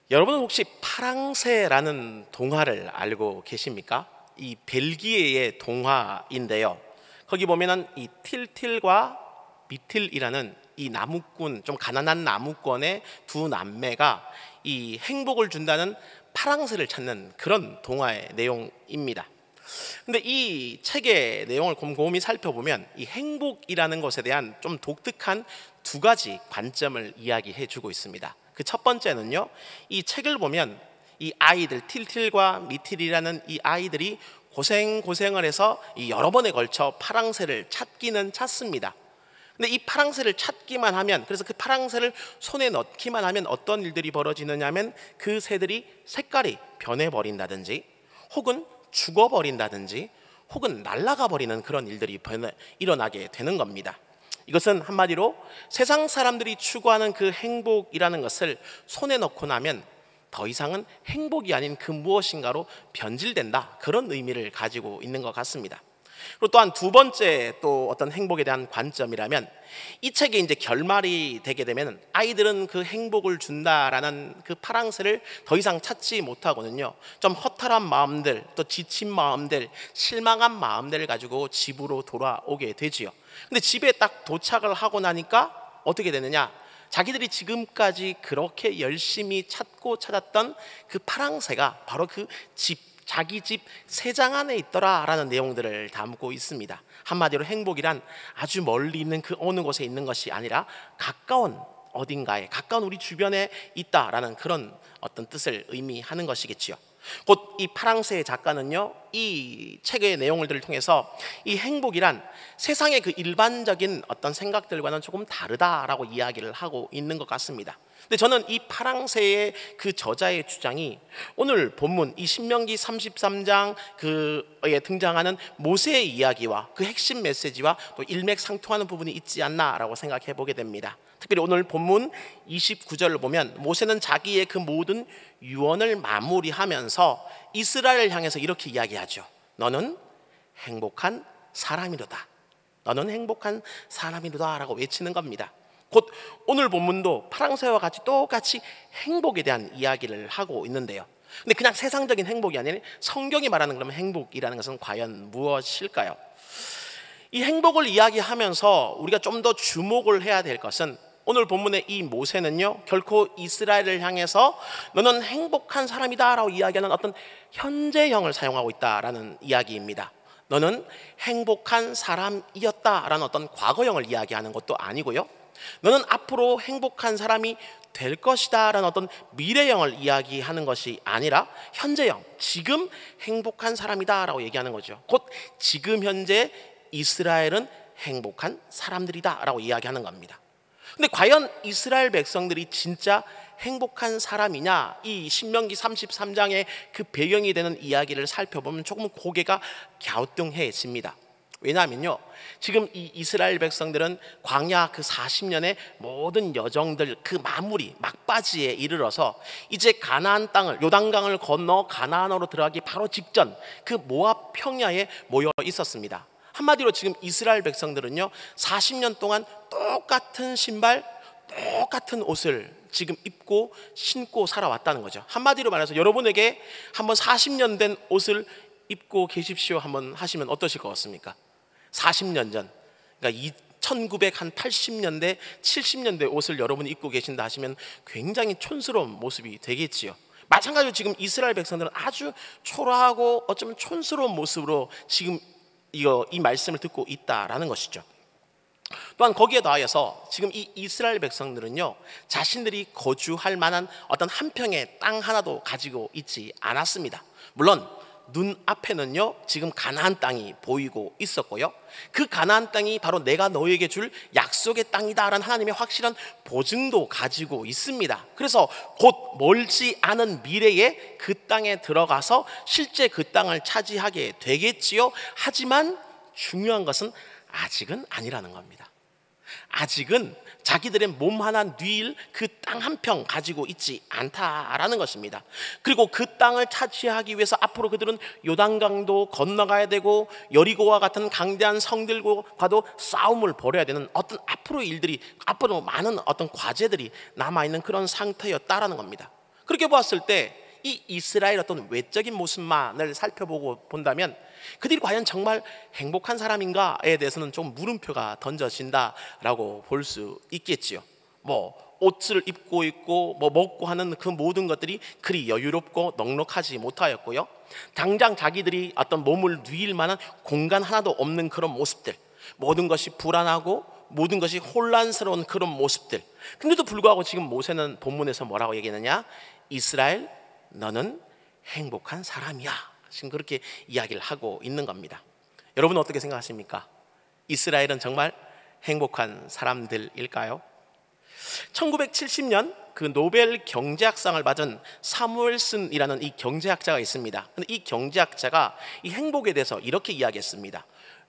여러분은 혹시 파랑새라는 동화를 알고 계십니까? 이 벨기에의 동화인데요. 거기 보면은 이 틸틸과 미틸이라는 이 나무꾼, 좀 가난한 나무꾼의 두 남매가 이 행복을 준다는 파랑새를 찾는 그런 동화의 내용입니다. 근데 이 책의 내용을 곰곰이 살펴보면 이 행복이라는 것에 대한 좀 독특한 두 가지 관점을 이야기해 주고 있습니다. 그 첫 번째는요, 이 책을 보면 이 아이들 틸틸과 미틸이라는 이 아이들이 고생을 해서 이 여러 번에 걸쳐 파랑새를 찾기는 찾습니다. 근데 이 파랑새를 찾기만 하면, 그래서 그 파랑새를 손에 넣기만 하면 어떤 일들이 벌어지느냐 하면 그 새들이 색깔이 변해버린다든지 혹은 죽어버린다든지 혹은 날아가 버리는 그런 일들이 일어나게 되는 겁니다. 이것은 한마디로 세상 사람들이 추구하는 그 행복이라는 것을 손에 넣고 나면 더 이상은 행복이 아닌 그 무엇인가로 변질된다, 그런 의미를 가지고 있는 것 같습니다. 그리고 또한 두 번째 또 어떤 행복에 대한 관점이라면, 이 책이 이제 결말이 되게 되면 아이들은 그 행복을 준다라는 그 파랑새를 더 이상 찾지 못하거든요. 좀 허탈한 마음들, 또 지친 마음들, 실망한 마음들을 가지고 집으로 돌아오게 되지요. 근데 집에 딱 도착을 하고 나니까 어떻게 되느냐, 자기들이 지금까지 그렇게 열심히 찾았던 그 파랑새가 바로 그 자기 집 새장 안에 있더라라는 내용들을 담고 있습니다. 한마디로 행복이란 아주 멀리 있는 그 어느 곳에 있는 것이 아니라 가까운 어딘가에, 가까운 우리 주변에 있다라는 그런 어떤 뜻을 의미하는 것이겠지요. 곧 이 파랑새의 작가는요, 이 책의 내용들을 통해서 이 행복이란 세상의 그 일반적인 어떤 생각들과는 조금 다르다라고 이야기를 하고 있는 것 같습니다. 근데 저는 이 파랑새의 그 저자의 주장이 오늘 본문 이 신명기 33장 그에 등장하는 모세의 이야기와 그 핵심 메시지와 또 일맥상통하는 부분이 있지 않나라고 생각해 보게 됩니다. 특별히 오늘 본문 29절을 보면 모세는 자기의 그 모든 유언을 마무리하면서 이스라엘을 향해서 이렇게 이야기하죠. 너는 행복한 사람이로다. 너는 행복한 사람이로다 라고 외치는 겁니다. 곧 오늘 본문도 파랑새와 같이 똑같이 행복에 대한 이야기를 하고 있는데요. 근데 그냥 세상적인 행복이 아니라 성경이 말하는 그러면 행복이라는 것은 과연 무엇일까요? 이 행복을 이야기하면서 우리가 좀 더 주목을 해야 될 것은, 오늘 본문의 이 모세는요, 결코 이스라엘을 향해서 너는 행복한 사람이다 라고 이야기하는 어떤 현재형을 사용하고 있다라는 이야기입니다. 너는 행복한 사람이었다라는 어떤 과거형을 이야기하는 것도 아니고요, 너는 앞으로 행복한 사람이 될 것이다 라는 어떤 미래형을 이야기하는 것이 아니라 현재형, 지금 행복한 사람이다 라고 얘기하는 거죠. 곧 지금 현재 이스라엘은 행복한 사람들이다 라고 이야기하는 겁니다. 근데 과연 이스라엘 백성들이 진짜 행복한 사람이냐, 이 신명기 33장의 그 배경이 되는 이야기를 살펴보면 조금 고개가 갸우뚱해집니다. 왜냐하면요, 지금 이 이스라엘 백성들은 광야 그 40년의 모든 여정들 그 마무리 막바지에 이르러서 이제 가나안 땅을, 요단강을 건너 가나안으로 들어가기 바로 직전 그 모압 평야에 모여 있었습니다. 한마디로 지금 이스라엘 백성들은요, 40년 동안 똑같은 신발, 똑같은 옷을 지금 입고 신고 살아왔다는 거죠. 한마디로 말해서 여러분에게 한번 40년 된 옷을 입고 계십시오 한번 하시면 어떠실 것 같습니까? 40년 전, 그러니까 1980년대, 70년대 옷을 여러분이 입고 계신다 하시면 굉장히 촌스러운 모습이 되겠지요. 마찬가지로 지금 이스라엘 백성들은 아주 초라하고 어쩌면 촌스러운 모습으로 지금 이 말씀을 듣고 있다라는 것이죠. 또한 거기에 더하여서 지금 이 이스라엘 백성들은요, 자신들이 거주할 만한 어떤 한 평의 땅 하나도 가지고 있지 않았습니다. 물론 눈앞에는요, 지금 가나안 땅이 보이고 있었고요, 그 가나안 땅이 바로 내가 너에게 줄 약속의 땅이다라는 하나님의 확실한 보증도 가지고 있습니다. 그래서 곧 멀지 않은 미래에 그 땅에 들어가서 실제 그 땅을 차지하게 되겠지요. 하지만 중요한 것은 아직은 아니라는 겁니다. 아직은 자기들의 몸 하나 뉘일 그 땅 한 평 가지고 있지 않다라는 것입니다. 그리고 그 땅을 차지하기 위해서 앞으로 그들은 요단강도 건너가야 되고 여리고와 같은 강대한 성들과도 싸움을 벌여야 되는 어떤 앞으로 많은 어떤 과제들이 남아있는 그런 상태였다라는 겁니다. 그렇게 보았을 때 이 이스라엘 어떤 외적인 모습만을 살펴보고 본다면 그들이 과연 정말 행복한 사람인가에 대해서는 좀 물음표가 던져진다라고 볼 수 있겠지요. 뭐 옷을 입고 있고 뭐 먹고 하는 그 모든 것들이 그리 여유롭고 넉넉하지 못하였고요. 당장 자기들이 어떤 몸을 누일 만한 공간 하나도 없는 그런 모습들, 모든 것이 불안하고 모든 것이 혼란스러운 그런 모습들. 근데도 불구하고 지금 모세는 본문에서 뭐라고 얘기했느냐? 이스라엘, 너는 행복한 사람이야. 지금 그렇게 이야기를 하고 있는 겁니다. 여러분은 어떻게 생각하십니까? 이스라엘은 정말 행복한 사람들일까요? 1970년 그 노벨 경제학상을 받은 사무엘슨이라는 이 경제학자가 있습니다. 근데 이 경제학자가 이 행복에 대해서 이렇게 이야기했습니다.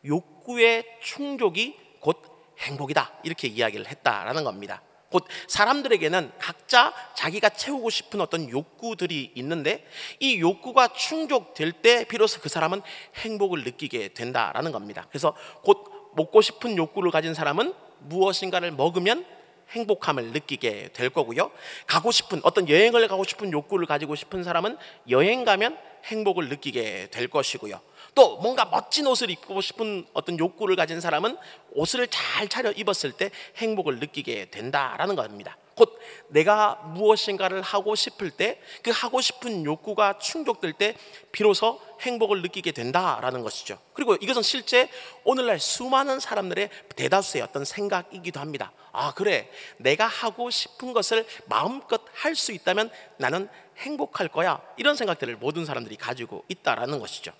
욕구의 충족이 곧 행복이다, 이렇게 이야기를 했다라는 겁니다. 곧 사람들에게는 각자 자기가 채우고 싶은 어떤 욕구들이 있는데 이 욕구가 충족될 때 비로소 그 사람은 행복을 느끼게 된다라는 겁니다. 그래서 곧 먹고 싶은 욕구를 가진 사람은 무엇인가를 먹으면 행복함을 느끼게 될 거고요. 가고 싶은 어떤 여행을 가고 싶은 욕구를 가지고 싶은 사람은 여행 가면 행복을 느끼게 될 것이고요. 또 뭔가 멋진 옷을 입고 싶은 어떤 욕구를 가진 사람은 옷을 잘 차려 입었을 때 행복을 느끼게 된다라는 겁니다. 곧 내가 무엇인가를 하고 싶을 때 그 하고 싶은 욕구가 충족될 때 비로소 행복을 느끼게 된다라는 것이죠. 그리고 이것은 실제 오늘날 수많은 사람들의 대다수의 어떤 생각이기도 합니다. 아, 그래, 내가 하고 싶은 것을 마음껏 할 수 있다면 나는 행복할 거야, 이런 생각들을 모든 사람들이 가지고 있다라는 것이죠.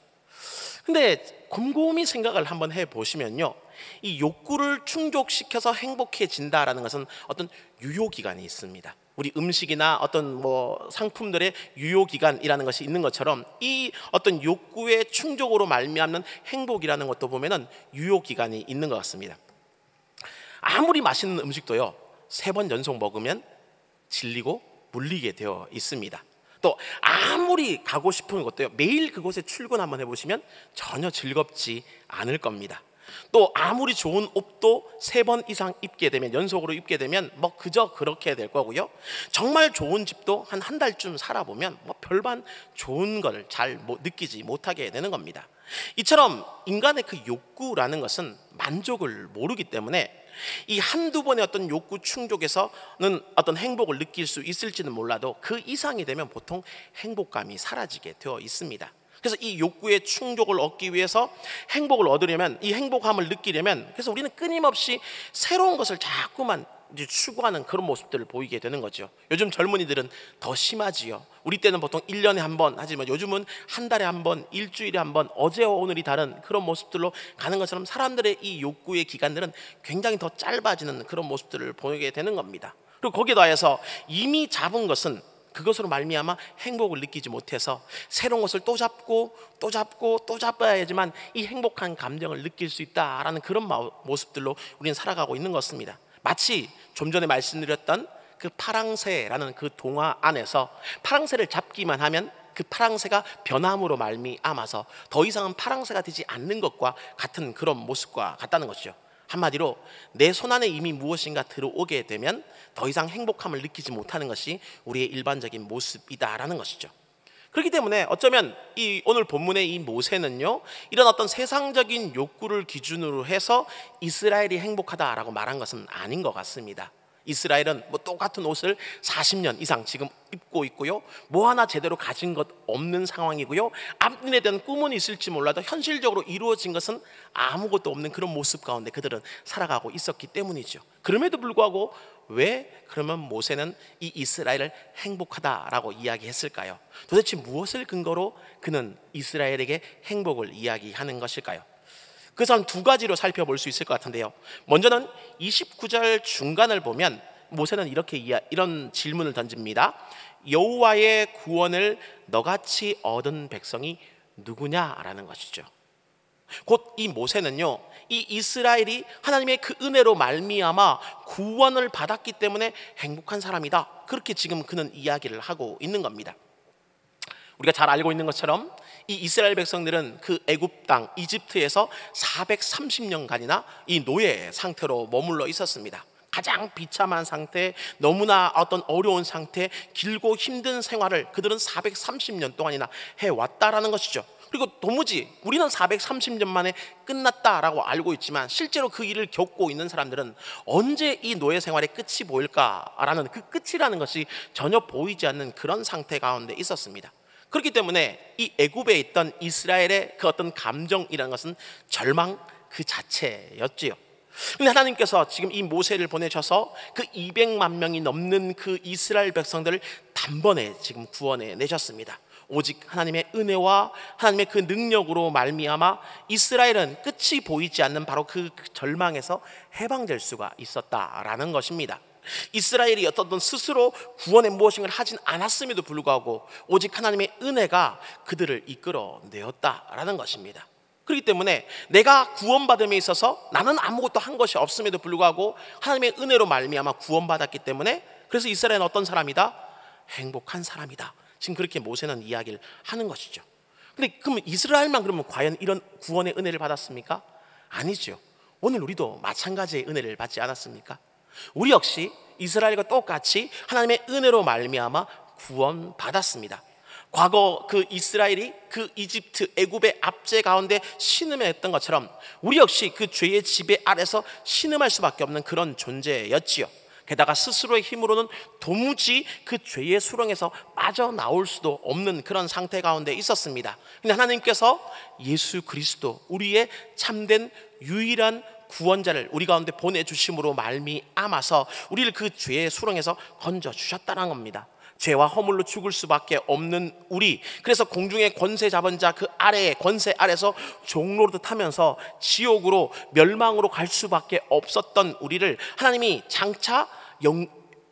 근데 곰곰이 생각을 한번 해보시면요, 이 욕구를 충족시켜서 행복해진다라는 것은 어떤 유효기간이 있습니다. 우리 음식이나 어떤 뭐 상품들의 유효기간이라는 것이 있는 것처럼 이 어떤 욕구의 충족으로 말미암는 행복이라는 것도 보면은 유효기간이 있는 것 같습니다. 아무리 맛있는 음식도요, 3번 연속 먹으면 질리고 물리게 되어 있습니다. 또 아무리 가고 싶은 것도요, 매일 그곳에 출근 한번 해보시면 전혀 즐겁지 않을 겁니다. 또 아무리 좋은 옷도 3번 이상 입게 되면, 연속으로 입게 되면 뭐 그저 그렇게 될 거고요. 정말 좋은 집도 한 달쯤 살아보면 뭐 별반 좋은 걸 잘 느끼지 못하게 되는 겁니다. 이처럼 인간의 그 욕구라는 것은 만족을 모르기 때문에 이 한두 번의 어떤 욕구 충족에서는 어떤 행복을 느낄 수 있을지는 몰라도 그 이상이 되면 보통 행복감이 사라지게 되어 있습니다. 그래서 이 욕구의 충족을 얻기 위해서 행복을 얻으려면, 이 행복함을 느끼려면, 그래서 우리는 끊임없이 새로운 것을 자꾸만 이제 추구하는 그런 모습들을 보이게 되는 거죠. 요즘 젊은이들은 더 심하지요. 우리 때는 보통 1년에 한 번 하지만 요즘은 한 달에 한 번, 일주일에 한 번, 어제와 오늘이 다른 그런 모습들로 가는 것처럼 사람들의 이 욕구의 기간들은 굉장히 더 짧아지는 그런 모습들을 보이게 되는 겁니다. 그리고 거기에 더해서 이미 잡은 것은 그것으로 말미암아 행복을 느끼지 못해서 새로운 것을 또 잡고 또 잡고 또 잡아야지만 이 행복한 감정을 느낄 수 있다라는 그런 모습들로 우리는 살아가고 있는 것입니다. 마치 좀 전에 말씀드렸던 그 파랑새라는 그 동화 안에서 파랑새를 잡기만 하면 그 파랑새가 변함으로 말미암아서 더 이상은 파랑새가 되지 않는 것과 같은 그런 모습과 같다는 것이죠. 한마디로 내 손안에 이미 무엇인가 들어오게 되면 더 이상 행복함을 느끼지 못하는 것이 우리의 일반적인 모습이다라는 것이죠. 그렇기 때문에 어쩌면 이 오늘 본문의 이 모세는요, 이런 어떤 세상적인 욕구를 기준으로 해서 이스라엘이 행복하다라고 말한 것은 아닌 것 같습니다. 이스라엘은 뭐 똑같은 옷을 40년 이상 지금 입고 있고요, 뭐 하나 제대로 가진 것 없는 상황이고요, 앞날에 대한 꿈은 있을지 몰라도 현실적으로 이루어진 것은 아무것도 없는 그런 모습 가운데 그들은 살아가고 있었기 때문이죠. 그럼에도 불구하고 왜 그러면 모세는 이 이스라엘을 행복하다라고 이야기했을까요? 도대체 무엇을 근거로 그는 이스라엘에게 행복을 이야기하는 것일까요? 그래서 한 2가지로 살펴볼 수 있을 것 같은데요. 먼저는 29절 중간을 보면 모세는 이런 질문을 던집니다. 여호와의 구원을 너같이 얻은 백성이 누구냐라는 것이죠. 곧 이 모세는요, 이 이스라엘이 하나님의 그 은혜로 말미암아 구원을 받았기 때문에 행복한 사람이다, 그렇게 지금 그는 이야기를 하고 있는 겁니다. 우리가 잘 알고 있는 것처럼 이 이스라엘 백성들은 그 애굽 땅 이집트에서 430년간이나 이 노예 상태로 머물러 있었습니다. 가장 비참한 상태, 너무나 어떤 어려운 상태, 길고 힘든 생활을 그들은 430년 동안이나 해왔다라는 것이죠. 그리고 도무지 우리는 430년 만에 끝났다라고 알고 있지만 실제로 그 일을 겪고 있는 사람들은 언제 이 노예 생활의 끝이 보일까라는 그 끝이라는 것이 전혀 보이지 않는 그런 상태 가운데 있었습니다. 그렇기 때문에 이 애굽에 있던 이스라엘의 그 어떤 감정이라는 것은 절망 그 자체였지요. 근데 하나님께서 지금 이 모세를 보내셔서 그 200만 명이 넘는 그 이스라엘 백성들을 단번에 지금 구원해 내셨습니다. 오직 하나님의 은혜와 하나님의 그 능력으로 말미암아 이스라엘은 끝이 보이지 않는 바로 그 절망에서 해방될 수가 있었다라는 것입니다. 이스라엘이 어떤 스스로 구원의 무엇인가를 하진 않았음에도 불구하고 오직 하나님의 은혜가 그들을 이끌어 내었다라는 것입니다. 그렇기 때문에 내가 구원받음에 있어서 나는 아무것도 한 것이 없음에도 불구하고 하나님의 은혜로 말미암아 구원받았기 때문에 그래서 이스라엘은 어떤 사람이다? 행복한 사람이다. 지금 그렇게 모세는 이야기를 하는 것이죠. 근데 그러면 이스라엘만 그러면 과연 이런 구원의 은혜를 받았습니까? 아니죠. 오늘 우리도 마찬가지의 은혜를 받지 않았습니까? 우리 역시 이스라엘과 똑같이 하나님의 은혜로 말미암아 구원받았습니다. 과거 그 이스라엘이 그 이집트 애굽의 압제 가운데 신음했던 것처럼 우리 역시 그 죄의 지배 아래서 신음할 수밖에 없는 그런 존재였지요. 게다가 스스로의 힘으로는 도무지 그 죄의 수렁에서 빠져나올 수도 없는 그런 상태 가운데 있었습니다. 근데 하나님께서 예수 그리스도 우리의 참된 유일한 구원자를 우리 가운데 보내주심으로 말미암아서 우리를 그 죄의 수렁에서 건져주셨다는 겁니다. 죄와 허물로 죽을 수밖에 없는 우리, 그래서 공중의 권세 잡은 자 그 아래의 권세 아래서 종로를 타면서 지옥으로 멸망으로 갈 수밖에 없었던 우리를 하나님이 장차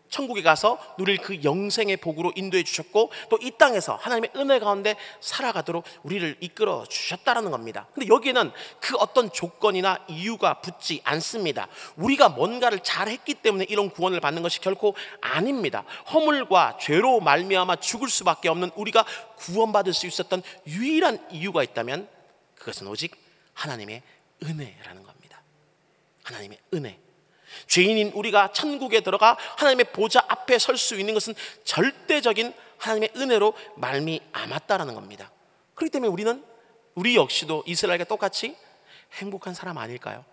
천국에 가서 누릴 그 영생의 복으로 인도해 주셨고 또 이 땅에서 하나님의 은혜 가운데 살아가도록 우리를 이끌어 주셨다라는 겁니다. 근데 여기에는 그 어떤 조건이나 이유가 붙지 않습니다. 우리가 뭔가를 잘했기 때문에 이런 구원을 받는 것이 결코 아닙니다. 허물과 죄로 말미암아 죽을 수밖에 없는 우리가 구원받을 수 있었던 유일한 이유가 있다면 그것은 오직 하나님의 은혜라는 겁니다. 하나님의 은혜. 죄인인 우리가 천국에 들어가 하나님의 보좌 앞에 설 수 있는 것은 절대적인 하나님의 은혜로 말미암았다라는 겁니다. 그렇기 때문에 우리 역시도 이스라엘과 똑같이 행복한 사람 아닐까요?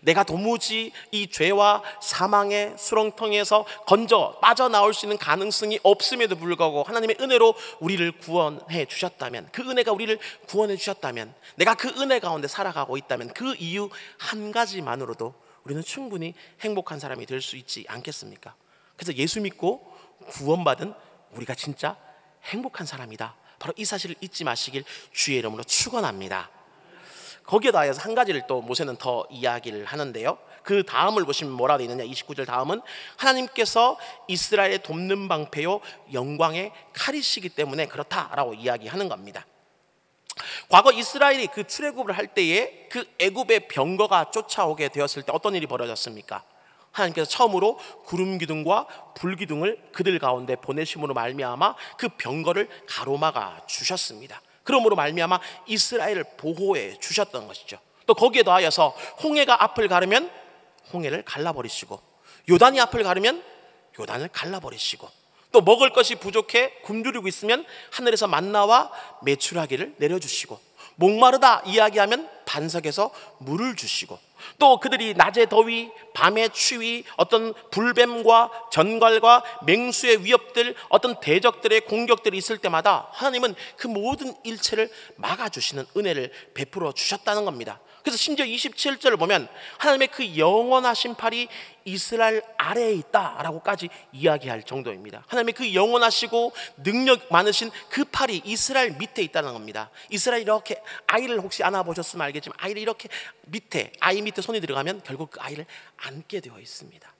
내가 도무지 이 죄와 사망의 수렁텅이에서 빠져나올 수 있는 가능성이 없음에도 불구하고 하나님의 은혜로 우리를 구원해 주셨다면, 그 은혜가 우리를 구원해 주셨다면, 내가 그 은혜 가운데 살아가고 있다면 그 이유 한 가지만으로도 우리는 충분히 행복한 사람이 될 수 있지 않겠습니까? 그래서 예수 믿고 구원받은 우리가 진짜 행복한 사람이다, 바로 이 사실을 잊지 마시길 주의 이름으로 축원합니다. 거기에 더해서 한 가지를 또 모세는 더 이야기를 하는데요, 그 다음을 보시면 뭐라 되어 있느냐, 29절 다음은 하나님께서 이스라엘의 돕는 방패요 영광의 칼이시기 때문에 그렇다라고 이야기하는 겁니다. 과거 이스라엘이 그 출애굽을 할 때에 그 애굽의 병거가 쫓아오게 되었을 때 어떤 일이 벌어졌습니까? 하나님께서 처음으로 구름 기둥과 불 기둥을 그들 가운데 보내심으로 말미암아 그 병거를 가로막아 주셨습니다. 그러므로 말미암아 이스라엘을 보호해 주셨던 것이죠. 또 거기에 더하여서 홍해가 앞을 가르면 홍해를 갈라버리시고, 요단이 앞을 가르면 요단을 갈라버리시고, 또 먹을 것이 부족해 굶주리고 있으면 하늘에서 만나와 메추라기를 내려주시고, 목마르다 이야기하면 반석에서 물을 주시고, 또 그들이 낮에 더위, 밤에 추위, 어떤 불뱀과 전갈과 맹수의 위협들, 어떤 대적들의 공격들이 있을 때마다 하나님은 그 모든 일체를 막아주시는 은혜를 베풀어 주셨다는 겁니다. 그래서 심지어 27절을 보면 하나님의 그 영원하신 팔이 이스라엘 아래에 있다라고까지 이야기할 정도입니다. 하나님의 그 영원하시고 능력 많으신 그 팔이 이스라엘 밑에 있다는 겁니다. 이스라엘 이렇게, 아이를 혹시 안아보셨으면 알겠지만 아이를 이렇게 밑에, 아이 밑에 손이 들어가면 결국 그 아이를 안게 되어 있습니다.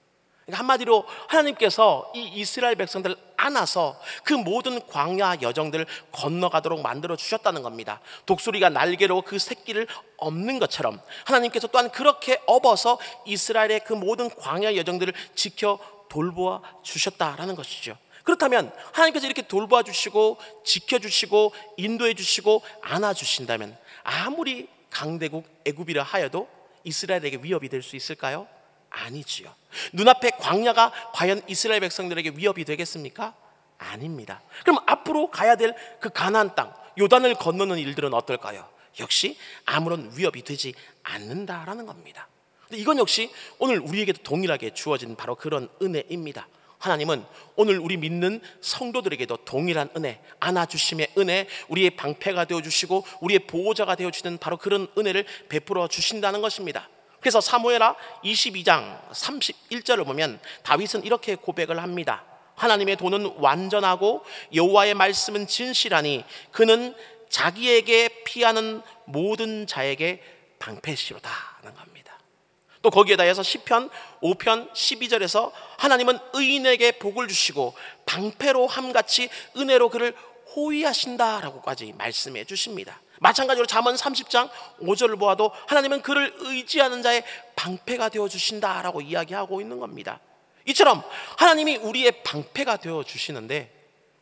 그러니까 한마디로 하나님께서 이 이스라엘 백성들을 안아서 그 모든 광야 여정들을 건너가도록 만들어 주셨다는 겁니다. 독수리가 날개로 그 새끼를 업는 것처럼 하나님께서 또한 그렇게 업어서 이스라엘의 그 모든 광야 여정들을 지켜 돌보아 주셨다라는 것이죠. 그렇다면 하나님께서 이렇게 돌보아 주시고 지켜주시고 인도해 주시고 안아주신다면 아무리 강대국 애굽이라 하여도 이스라엘에게 위협이 될 수 있을까요? 아니지요. 눈앞에 광야가 과연 이스라엘 백성들에게 위협이 되겠습니까? 아닙니다. 그럼 앞으로 가야 될 그 가나안 땅, 요단을 건너는 일들은 어떨까요? 역시 아무런 위협이 되지 않는다라는 겁니다. 이건 역시 오늘 우리에게도 동일하게 주어진 바로 그런 은혜입니다. 하나님은 오늘 우리 믿는 성도들에게도 동일한 은혜, 안아주심의 은혜, 우리의 방패가 되어주시고 우리의 보호자가 되어주는 바로 그런 은혜를 베풀어 주신다는 것입니다. 그래서 사무엘하 22장 31절을 보면 다윗은 이렇게 고백을 합니다. 하나님의 도는 완전하고 여호와의 말씀은 진실하니 그는 자기에게 피하는 모든 자에게 방패시로다 하는 겁니다. 또 거기에다 해서 시편 5편 12절에서 하나님은 의인에게 복을 주시고 방패로 함같이 은혜로 그를 호위하신다라고까지 말씀해 주십니다. 마찬가지로 잠언 30장 5절을 보아도 하나님은 그를 의지하는 자의 방패가 되어 주신다라고 이야기하고 있는 겁니다. 이처럼 하나님이 우리의 방패가 되어 주시는데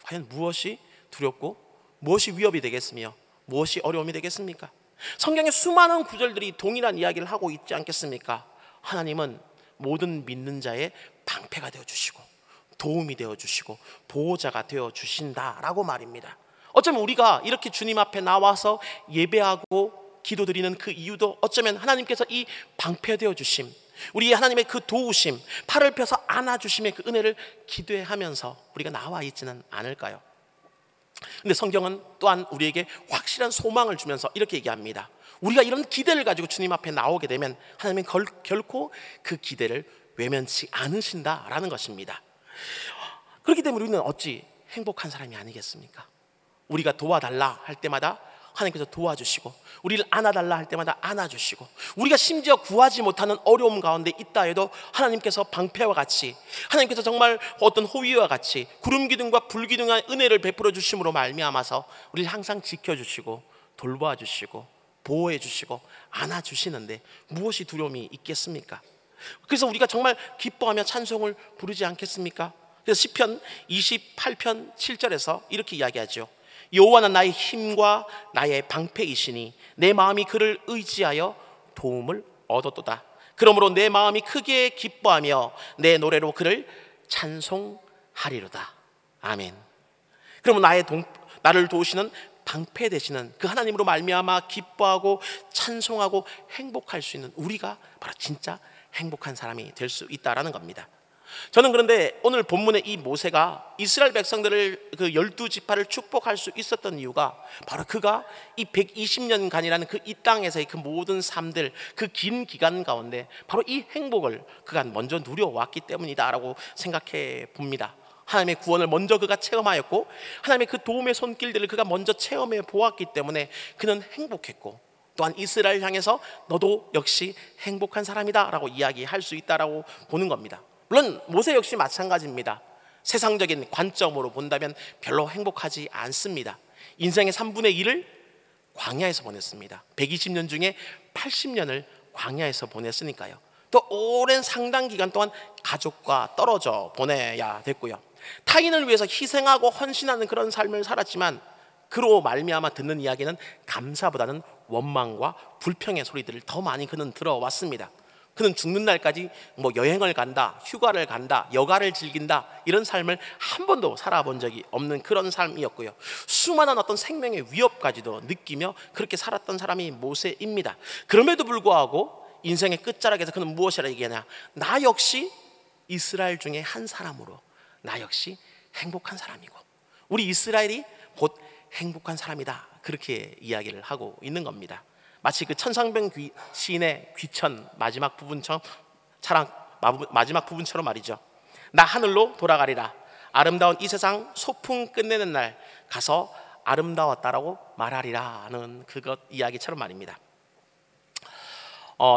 과연 무엇이 두렵고 무엇이 위협이 되겠으며 무엇이 어려움이 되겠습니까? 성경의 수많은 구절들이 동일한 이야기를 하고 있지 않겠습니까? 하나님은 모든 믿는 자의 방패가 되어 주시고 도움이 되어 주시고 보호자가 되어 주신다라고 말입니다. 어쩌면 우리가 이렇게 주님 앞에 나와서 예배하고 기도드리는 그 이유도 어쩌면 하나님께서 이 방패 되어 주심, 우리 하나님의 그 도우심, 팔을 펴서 안아주심의 그 은혜를 기대하면서 우리가 나와 있지는 않을까요? 근데 성경은 또한 우리에게 확실한 소망을 주면서 이렇게 얘기합니다. 우리가 이런 기대를 가지고 주님 앞에 나오게 되면 하나님은 결코 그 기대를 외면치 않으신다라는 것입니다. 그렇기 때문에 우리는 어찌 행복한 사람이 아니겠습니까? 우리가 도와달라 할 때마다 하나님께서 도와주시고 우리를 안아달라 할 때마다 안아주시고 우리가 심지어 구하지 못하는 어려움 가운데 있다 해도 하나님께서 방패와 같이 하나님께서 정말 어떤 호위와 같이 구름기둥과 불기둥의 은혜를 베풀어 주심으로 말미암아서 우리를 항상 지켜주시고 돌봐주시고 보호해주시고 안아주시는데 무엇이 두려움이 있겠습니까? 그래서 우리가 정말 기뻐하며 찬송을 부르지 않겠습니까? 그래서 시편 28편 7절에서 이렇게 이야기하죠. 여호와는 나의 힘과 나의 방패이시니 내 마음이 그를 의지하여 도움을 얻었도다. 그러므로 내 마음이 크게 기뻐하며 내 노래로 그를 찬송하리로다. 아멘. 그러면 나를 도우시는 방패 되시는 그 하나님으로 말미암아 기뻐하고 찬송하고 행복할 수 있는 우리가 바로 진짜 행복한 사람이 될 수 있다라는 겁니다. 저는 그런데 오늘 본문의 이 모세가 이스라엘 백성들을 그 12지파를 축복할 수 있었던 이유가 바로 그가 이 120년간이라는 그 이 땅에서의 그 모든 삶들 그 긴 기간 가운데 바로 이 행복을 그가 먼저 누려왔기 때문이다라고 생각해 봅니다. 하나님의 구원을 먼저 그가 체험하였고 하나님의 그 도움의 손길들을 그가 먼저 체험해 보았기 때문에 그는 행복했고 또한 이스라엘 향해서 너도 역시 행복한 사람이다 라고 이야기할 수 있다라고 보는 겁니다. 물론 모세 역시 마찬가지입니다. 세상적인 관점으로 본다면 별로 행복하지 않습니다. 인생의 3분의 1을 광야에서 보냈습니다. 120년 중에 80년을 광야에서 보냈으니까요. 또 오랜 상당 기간 동안 가족과 떨어져 보내야 됐고요. 타인을 위해서 희생하고 헌신하는 그런 삶을 살았지만 그로 말미암아 듣는 이야기는 감사보다는 원망과 불평의 소리들을 더 많이 그는 들어왔습니다. 그는 죽는 날까지 여행을 간다, 휴가를 간다, 여가를 즐긴다 이런 삶을 한 번도 살아본 적이 없는 그런 삶이었고요. 수많은 어떤 생명의 위협까지도 느끼며 그렇게 살았던 사람이 모세입니다. 그럼에도 불구하고 인생의 끝자락에서 그는 무엇이라 얘기하냐? 나 역시 이스라엘 중에 한 사람으로 나 역시 행복한 사람이고 우리 이스라엘이 곧 행복한 사람이다 그렇게 이야기를 하고 있는 겁니다. 마치 그 천상병 시인의 귀천 마지막 부분처럼 말이죠. 나 하늘로 돌아가리라. 아름다운 이 세상 소풍 끝내는 날 가서 아름다웠다라고 말하리라는 그것 이야기처럼 말입니다.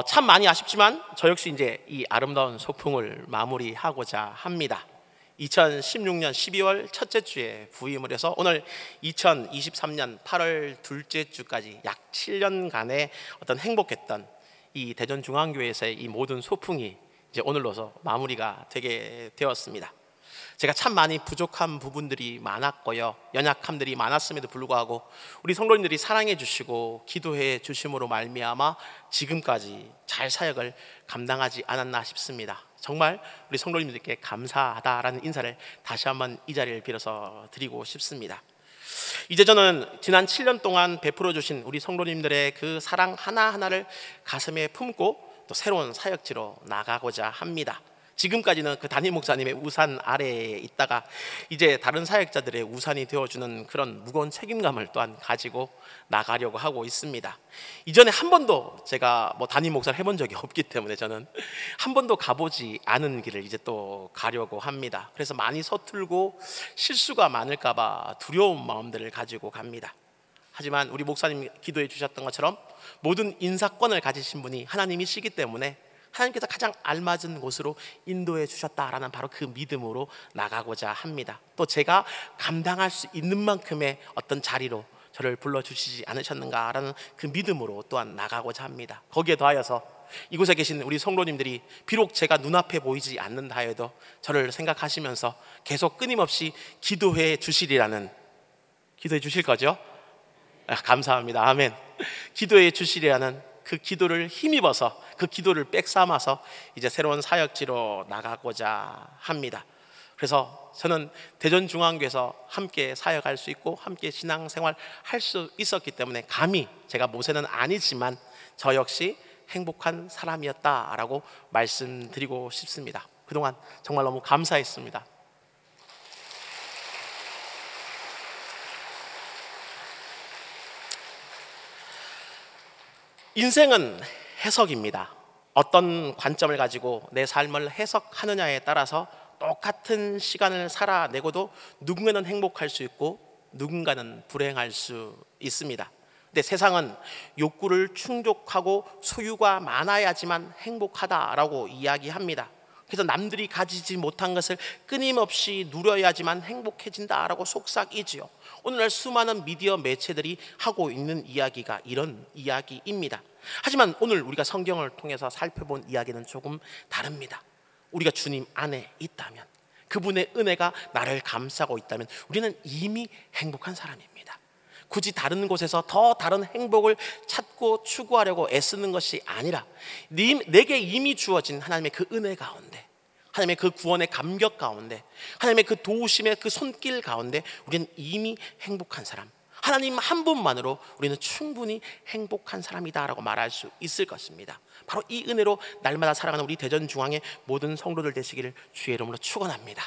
참 많이 아쉽지만 저 역시 이제 이 아름다운 소풍을 마무리하고자 합니다. 2016년 12월 첫째 주에 부임을 해서 오늘 2023년 8월 둘째 주까지 약 7년간의 어떤 행복했던 이 대전중앙교회에서의 이 모든 소풍이 이제 오늘로서 마무리가 되게 되었습니다. 제가 참 많이 부족한 부분들이 많았고요, 연약함들이 많았음에도 불구하고 우리 성도님들이 사랑해 주시고 기도해 주심으로 말미암아 지금까지 잘 사역을 감당하지 않았나 싶습니다. 정말 우리 성도님들께 감사하다라는 인사를 다시 한번 이 자리를 빌어서 드리고 싶습니다. 이제 저는 지난 7년 동안 베풀어 주신 우리 성도님들의 그 사랑 하나하나를 가슴에 품고 또 새로운 사역지로 나가고자 합니다. 지금까지는 그 담임 목사님의 우산 아래에 있다가 이제 다른 사역자들의 우산이 되어주는 그런 무거운 책임감을 또한 가지고 나가려고 하고 있습니다. 이전에 한 번도 제가 담임 목사를 해본 적이 없기 때문에 저는 한 번도 가보지 않은 길을 이제 또 가려고 합니다. 그래서 많이 서툴고 실수가 많을까봐 두려운 마음들을 가지고 갑니다. 하지만 우리 목사님 기도해 주셨던 것처럼 모든 인사권을 가지신 분이 하나님이시기 때문에 하나님께서 가장 알맞은 곳으로 인도해 주셨다라는 바로 그 믿음으로 나가고자 합니다. 또 제가 감당할 수 있는 만큼의 어떤 자리로 저를 불러주시지 않으셨는가라는 그 믿음으로 또한 나가고자 합니다. 거기에 더하여서 이곳에 계신 우리 성도님들이 비록 제가 눈앞에 보이지 않는다 해도 저를 생각하시면서 계속 끊임없이 기도해 주시리라는, 기도해 주실 거죠? 감사합니다. 아멘. 기도해 주시리라는 그 기도를 힘입어서, 그 기도를 백삼아서 이제 새로운 사역지로 나가고자 합니다. 그래서 저는 대전중앙교회에서 함께 사역할 수 있고 함께 신앙생활 할 수 있었기 때문에 감히 제가 모세는 아니지만 저 역시 행복한 사람이었다라고 말씀드리고 싶습니다. 그동안 정말 너무 감사했습니다. 인생은 해석입니다. 어떤 관점을 가지고 내 삶을 해석하느냐에 따라서 똑같은 시간을 살아내고도 누군가는 행복할 수 있고 누군가는 불행할 수 있습니다. 근데 세상은 욕구를 충족하고 소유가 많아야지만 행복하다라고 이야기합니다. 그래서 남들이 가지지 못한 것을 끊임없이 누려야지만 행복해진다라고 속삭이지요. 오늘날 수많은 미디어 매체들이 하고 있는 이야기가 이런 이야기입니다. 하지만 오늘 우리가 성경을 통해서 살펴본 이야기는 조금 다릅니다. 우리가 주님 안에 있다면, 그분의 은혜가 나를 감싸고 있다면 우리는 이미 행복한 사람입니다. 굳이 다른 곳에서 더 다른 행복을 찾고 추구하려고 애쓰는 것이 아니라 내게 이미 주어진 하나님의 그 은혜 가운데, 하나님의 그 구원의 감격 가운데, 하나님의 그 도우심의 그 손길 가운데 우리는 이미 행복한 사람, 하나님 한 분만으로 우리는 충분히 행복한 사람이다라고 말할 수 있을 것입니다. 바로 이 은혜로 날마다 살아가는 우리 대전중앙의 모든 성도들 되시기를 주의 이름으로 축원합니다.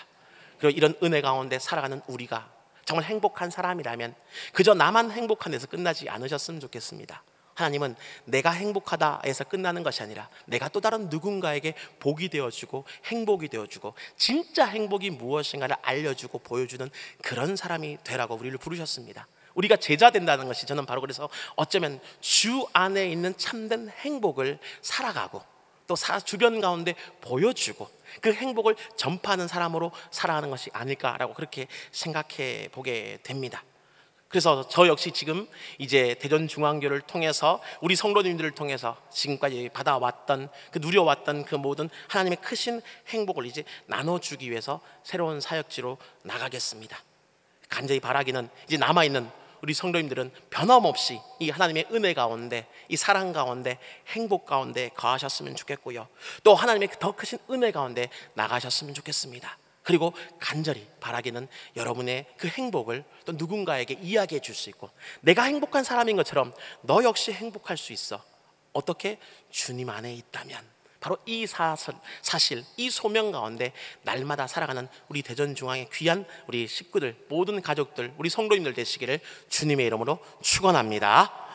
그리고 이런 은혜 가운데 살아가는 우리가 정말 행복한 사람이라면 그저 나만 행복한 데서 끝나지 않으셨으면 좋겠습니다. 하나님은 내가 행복하다 해서 끝나는 것이 아니라 내가 또 다른 누군가에게 복이 되어주고 행복이 되어주고 진짜 행복이 무엇인가를 알려주고 보여주는 그런 사람이 되라고 우리를 부르셨습니다. 우리가 제자 된다는 것이 저는 바로 그래서 어쩌면 주 안에 있는 참된 행복을 살아가고 또 주변 가운데 보여주고 그 행복을 전파하는 사람으로 살아가는 것이 아닐까라고 그렇게 생각해 보게 됩니다. 그래서 저 역시 지금 이제 대전중앙교를 통해서 우리 성도님들을 통해서 지금까지 받아왔던 그 누려왔던 그 모든 하나님의 크신 행복을 이제 나눠주기 위해서 새로운 사역지로 나가겠습니다. 간절히 바라기는 이제 남아있는 우리 성도님들은 변함없이 이 하나님의 은혜 가운데, 이 사랑 가운데, 행복 가운데 거하셨으면 좋겠고요, 또 하나님의 더 크신 은혜 가운데 나가셨으면 좋겠습니다. 그리고 간절히 바라기는 여러분의 그 행복을 또 누군가에게 이야기해 줄 수 있고, 내가 행복한 사람인 것처럼 너 역시 행복할 수 있어. 어떻게? 주님 안에 있다면. 바로 이 사실, 이 소명 가운데 날마다 살아가는 우리 대전중앙의 귀한 우리 식구들, 모든 가족들, 우리 성도님들 되시기를 주님의 이름으로 축원합니다.